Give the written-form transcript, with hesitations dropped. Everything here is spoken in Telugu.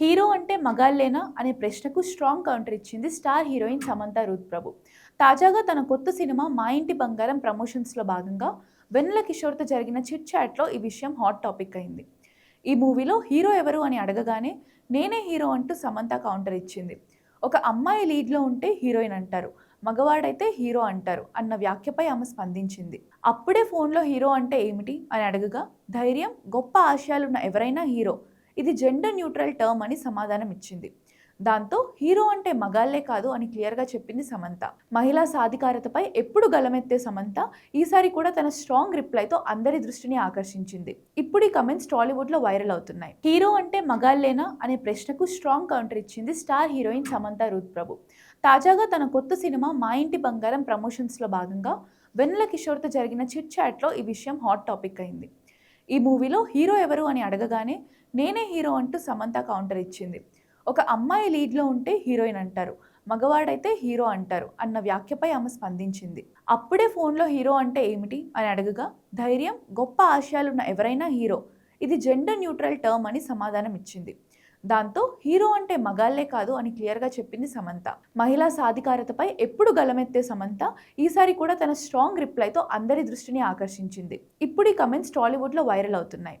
హీరో అంటే మగాళ్ళేనా అనే ప్రశ్నకు స్ట్రాంగ్ కౌంటర్ ఇచ్చింది స్టార్ హీరోయిన్ సమంత రూత్ ప్రభు. తాజాగా తన కొత్త సినిమా మా ఇంటి బంగారం ప్రమోషన్స్లో భాగంగా వెన్నెల కిషోర్తో జరిగిన చిట్ చాట్లో ఈ విషయం హాట్ టాపిక్ అయింది. ఈ మూవీలో హీరో ఎవరు అని అడగగానే నేనే హీరో అంటూ సమంత కౌంటర్ ఇచ్చింది. ఒక అమ్మాయి లీడ్లో ఉంటే హీరోయిన్ అంటారు, మగవాడైతే హీరో అంటారు అన్న వ్యాఖ్యపై ఆమె స్పందించింది. అప్పుడే ఫోన్లో హీరో అంటే ఏమిటి అని అడగగా ధైర్యం, గొప్ప ఆశయాలున్న ఎవరైనా హీరో, ఇది జెండర్ న్యూట్రల్ టర్మ్ అని సమాధానం ఇచ్చింది. దాంతో హీరో అంటే మగాళ్లే కాదు అని క్లియర్గా చెప్పింది సమంత. మహిళా సాధికారతపై ఎప్పుడు గలమెత్తే సమంత ఈసారి కూడా తన స్ట్రాంగ్ రిప్లైతో అందరి దృష్టిని ఆకర్షించింది. ఇప్పుడు ఈ కమెంట్స్ టాలీవుడ్ లో వైరల్ అవుతున్నాయి. హీరో అంటే మగాళ్లేనా అనే ప్రశ్నకు స్ట్రాంగ్ కౌంటర్ ఇచ్చింది స్టార్ హీరోయిన్ సమంత రూత్ ప్రభు. తాజాగా తన కొత్త సినిమా మా ఇంటి బంగారం ప్రమోషన్స్ లో భాగంగా వెన్నెల కిషోర్తో జరిగిన చిట్ చాట్లో ఈ విషయం హాట్ టాపిక్ అయింది. ఈ మూవీలో హీరో ఎవరు అని అడగగానే నేనే హీరో అంటూ సమంత కౌంటర్ ఇచ్చింది. ఒక అమ్మాయి లీడ్లో ఉంటే హీరోయిన్ అంటారు, మగవాడైతే హీరో అంటారు అన్న వ్యాఖ్యపై ఆమె స్పందించింది. అప్పుడే ఫోన్లో హీరో అంటే ఏమిటి అని అడగగా ధైర్యం, గొప్ప ఆశయాలున్న ఎవరైనా హీరో, ఇది జెండర్ న్యూట్రల్ టర్మ్ అని సమాధానం ఇచ్చింది. దాంతో హీరో అంటే మగాళ్లే కాదు అని క్లియర్గా చెప్పింది సమంత. మహిళా సాధికారతపై ఎప్పుడు గలమెత్తే సమంత ఈసారి కూడా తన స్ట్రాంగ్ రిప్లైతో అందరి దృష్టిని ఆకర్షించింది. ఇప్పుడు ఈ కమెంట్స్ టాలీవుడ్ లో వైరల్ అవుతున్నాయి.